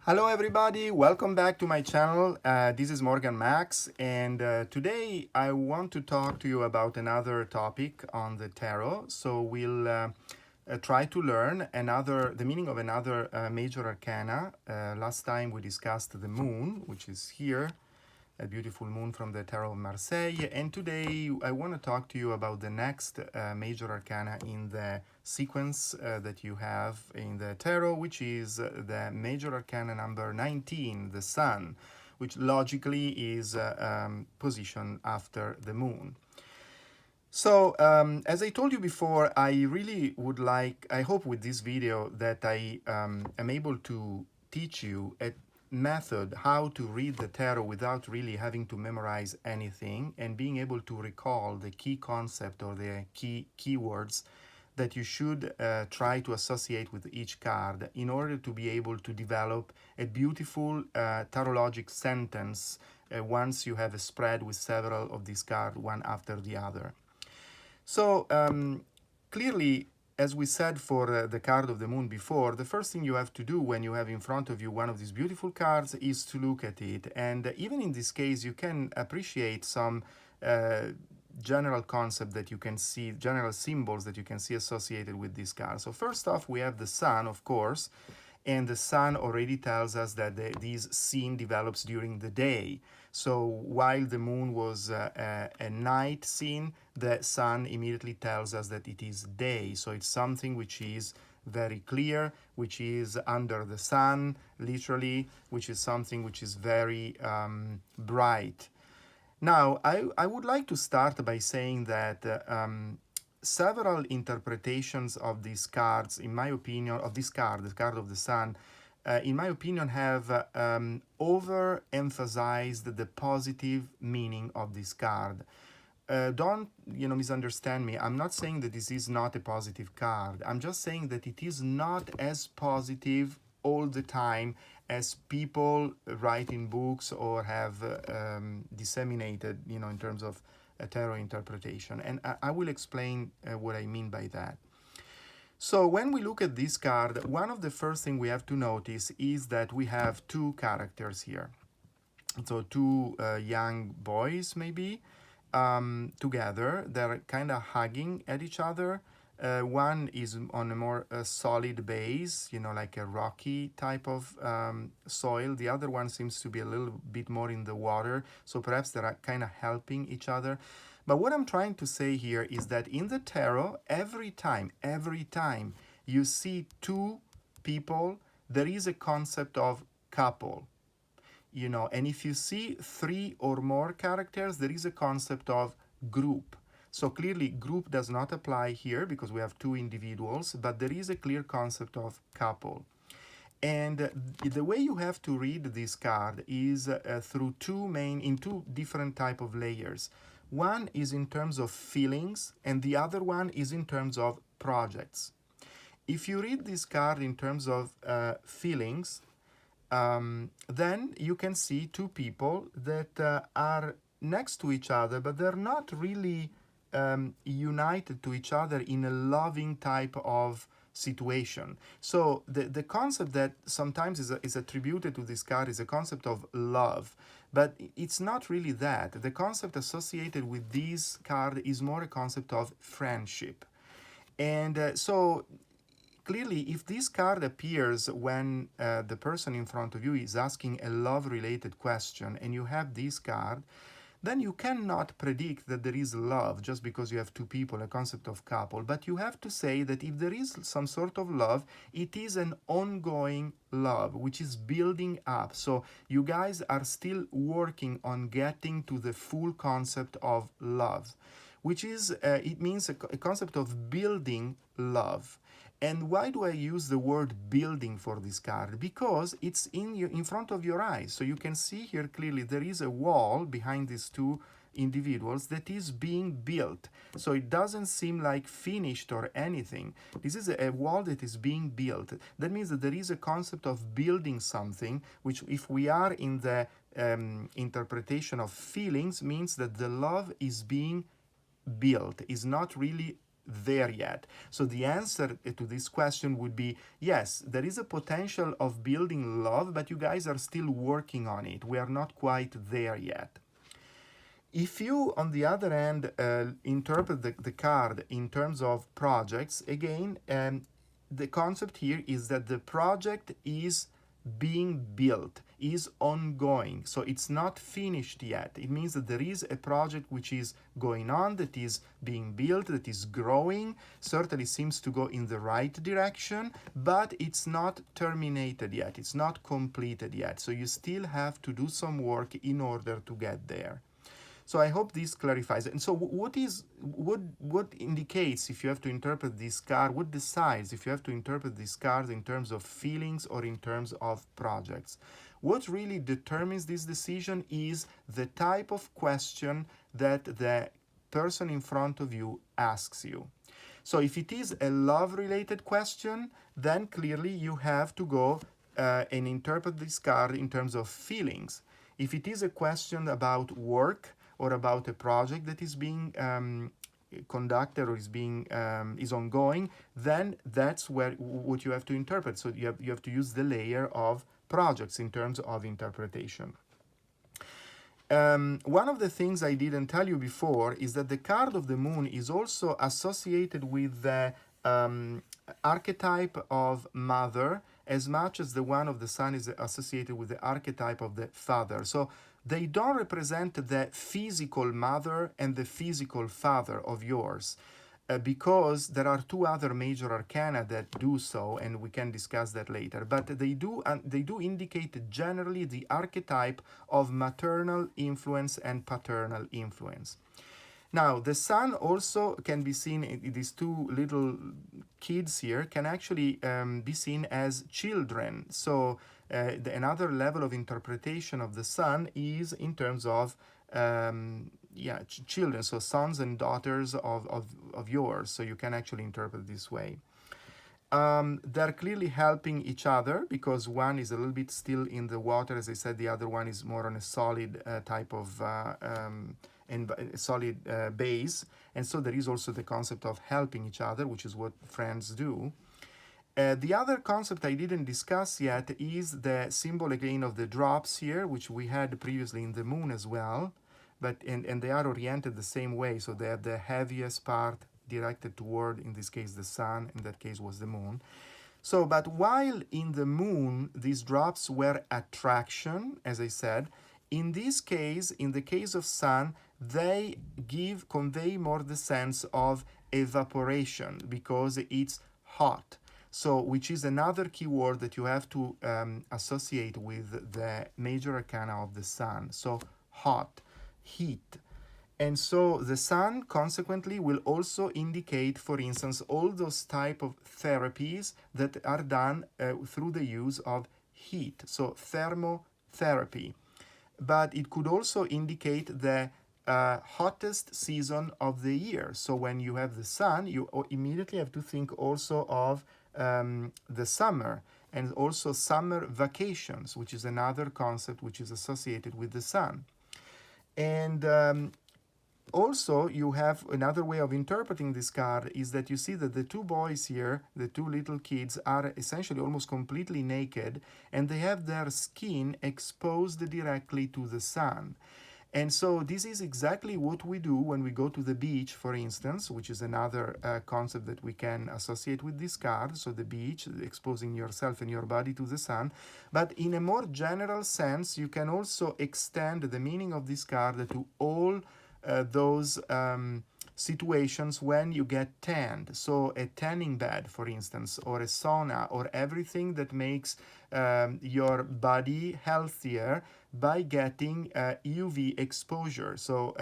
Hello everybody, welcome back to my channel. This is Morgan Max, and today I want to talk to you about another topic on the tarot. So we'll try to learn the meaning of another major arcana. Last time we discussed the moon, which is here, a beautiful moon from the Tarot of Marseille. And today I want to talk to you about the next major arcana in the sequence that you have in the tarot, which is the Major Arcana number 19, the Sun, which logically is positioned after the moon. So, as I told you before, I really would like, I hope with this video that I am able to teach you a method how to read the tarot without really having to memorize anything and being able to recall the key concept or the keywords that you should try to associate with each card in order to be able to develop a beautiful tarologic sentence once you have a spread with several of these cards one after the other. So clearly, as we said for the card of the moon before, the first thing you have to do when you have in front of you one of these beautiful cards is to look at it. And even in this case, you can appreciate some general concept that you can see, general symbols that you can see associated with this card. So first off, we have the sun, of course, and the sun already tells us that this scene develops during the day. So while the moon was a night scene, the sun immediately tells us that it is day. So it's something which is very clear, which is under the sun, literally, which is something which is very bright. Now, I would like to start by saying that several interpretations of these cards, in my opinion, of this card, the card of the sun, in my opinion, have overemphasized the positive meaning of this card. Don't misunderstand me. I'm not saying that this is not a positive card. I'm just saying that it is not as positive all the time as people write in books or have disseminated, in terms of a tarot interpretation. And I will explain what I mean by that. So when we look at this card, one of the first things we have to notice is that we have two characters here. So two young boys, maybe, together. They're kind of hugging at each other. One is on a more solid base, like a rocky type of soil. The other one seems to be a little bit more in the water. So perhaps they're kind of helping each other. But what I'm trying to say here is that in the tarot, every time you see two people, there is a concept of couple. And if you see three or more characters, there is a concept of group. So clearly, group does not apply here because we have two individuals, but there is a clear concept of couple. And the way you have to read this card is through two different type of layers. One is in terms of feelings, and the other one is in terms of projects. If you read this card in terms of feelings, then you can see two people that are next to each other, but they're not really united to each other in a loving type of situation. So the concept that sometimes is attributed to this card is a concept of love, but it's not really that. The concept associated with this card is more a concept of friendship. And so clearly, if this card appears when the person in front of you is asking a love-related question and you have this card, then you cannot predict that there is love just because you have two people, a concept of couple. But you have to say that if there is some sort of love, it is an ongoing love, which is building up. So you guys are still working on getting to the full concept of love, which is, it means a concept of building love. And why do I use the word building for this card? Because it's in front of your eyes. So you can see here clearly there is a wall behind these two individuals that is being built. So it doesn't seem like finished or anything. This is a wall that is being built. That means that there is a concept of building something, which if we are in the interpretation of feelings, means that the love is being built, is not really there yet. So the answer to this question would be yes, there is a potential of building love, but you guys are still working on it. We are not quite there yet. If you, on the other hand, interpret the card in terms of projects, again, the concept here is that the project is being built, is ongoing. So it's not finished yet. It means that there is a project which is going on, that is being built, that is growing, certainly seems to go in the right direction, but it's not terminated yet. It's not completed yet. So you still have to do some work in order to get there. So I hope this clarifies it. And so what indicates, if you have to interpret this card, what decides if you have to interpret this card in terms of feelings or in terms of projects? What really determines this decision is the type of question that the person in front of you asks you. So if it is a love-related question, then clearly you have to go and interpret this card in terms of feelings. If it is a question about work, or about a project that is being conducted or is ongoing, then that's what you have to interpret. So you have to use the layer of projects in terms of interpretation. One of the things I didn't tell you before is that the card of the moon is also associated with the archetype of mother, as much as the one of the sun is associated with the archetype of the father. So they don't represent the physical mother and the physical father of yours, because there are two other major arcana that do so, and we can discuss that later. But they do indicate generally the archetype of maternal influence and paternal influence. Now, the sun also can be seen, these two little kids here can actually be seen as children. So another level of interpretation of the sun is in terms of children, so sons and daughters of yours. So you can actually interpret this way. They're clearly helping each other because one is a little bit still in the water. As I said, the other one is more on a solid type of solid base. And so there is also the concept of helping each other, which is what friends do. The other concept I didn't discuss yet is the symbol again of the drops here, which we had previously in the moon as well. And they are oriented the same way. So they have the heaviest part directed toward, in this case, the sun. In that case was the moon. So, but while in the moon, these drops were attraction, as I said, in this case, in the case of sun, they convey more the sense of evaporation because it's hot. So, which is another keyword that you have to associate with the major arcana of the sun. So, hot, heat. And so the sun, consequently, will also indicate, for instance, all those type of therapies that are done through the use of heat. So, thermotherapy. But it could also indicate the hottest season of the year. So when you have the sun, you immediately have to think also of the summer, and also summer vacations, which is another concept which is associated with the sun. And also, you have another way of interpreting this card is that you see that the two boys here, the two little kids, are essentially almost completely naked, and they have their skin exposed directly to the sun. And so this is exactly what we do when we go to the beach, for instance, which is another concept that we can associate with this card. So the beach, exposing yourself and your body to the sun. But in a more general sense, you can also extend the meaning of this card to all those situations when you get tanned. So a tanning bed, for instance, or a sauna, or everything that makes your body healthier by getting UV exposure. So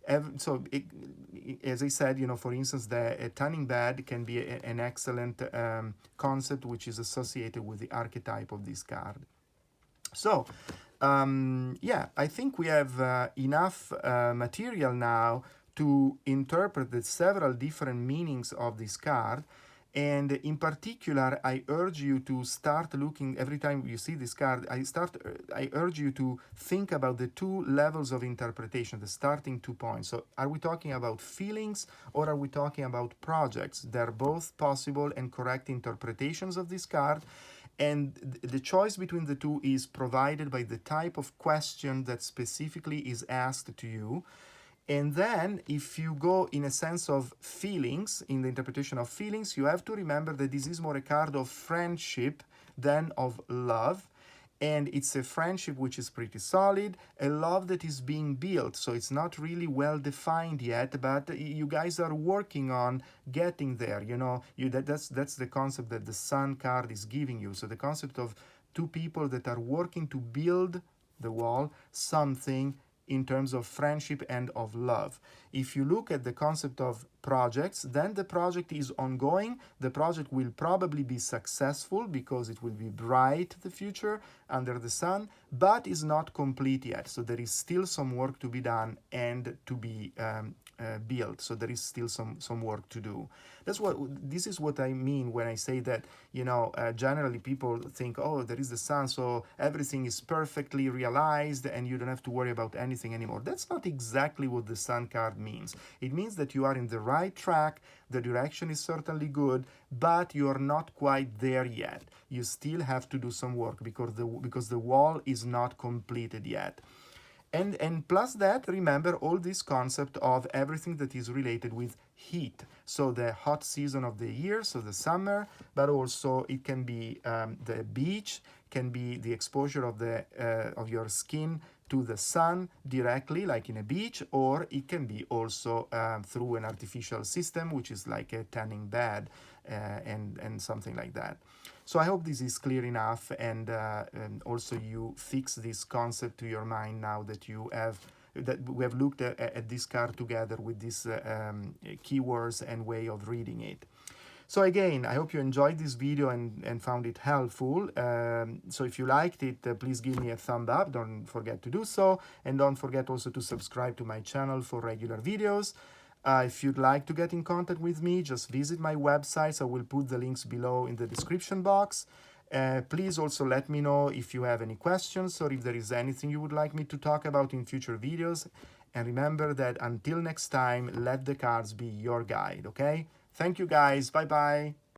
as I said, for instance, a tanning bed can be an excellent concept which is associated with the archetype of this card. So I think we have enough material now to interpret the several different meanings of this card. And in particular, I urge you to start looking, every time you see this card, I urge you to think about the two levels of interpretation, the starting 2 points. So are we talking about feelings or are we talking about projects? They're both possible and correct interpretations of this card. And the choice between the two is provided by the type of question that specifically is asked to you. And then if you go in a sense of feelings, in the interpretation of feelings, you have to remember that this is more a card of friendship than of love. And it's a friendship which is pretty solid, a love that is being built. So it's not really well defined yet, but you guys are working on getting there. You know, that's the concept that the Sun card is giving you. So the concept of two people that are working to build the wall, something in terms of friendship and of love. If you look at the concept of projects, then the project is ongoing. The project will probably be successful because it will be bright, the future, under the sun, but is not complete yet. So there is still some work to be done and to be built. So there is still some work to do. This is what I mean when I say that, you know, generally people think, oh, there is the sun, so everything is perfectly realized and you don't have to worry about anything anymore. That's not exactly what the sun card means. It means that you are in the right track, the direction is certainly good, but you are not quite there yet. You still have to do some work because the wall is not completed yet. And plus that, remember all this concept of everything that is related with heat. So the hot season of the year, so the summer, but also it can be the beach, can be the exposure of your skin to the sun directly, like in a beach, or it can be also through an artificial system, which is like a tanning bed and something like that. So I hope this is clear enough, and also you fix this concept to your mind now that we have looked at this card together with these keywords and way of reading it. So again, I hope you enjoyed this video and found it helpful. So if you liked it, please give me a thumb up. Don't forget to do so. And don't forget also to subscribe to my channel for regular videos. If you'd like to get in contact with me, just visit my websites. I will put the links below in the description box. Please also let me know if you have any questions or if there is anything you would like me to talk about in future videos. And remember that until next time, let the cards be your guide, okay? Thank you guys. Bye-bye.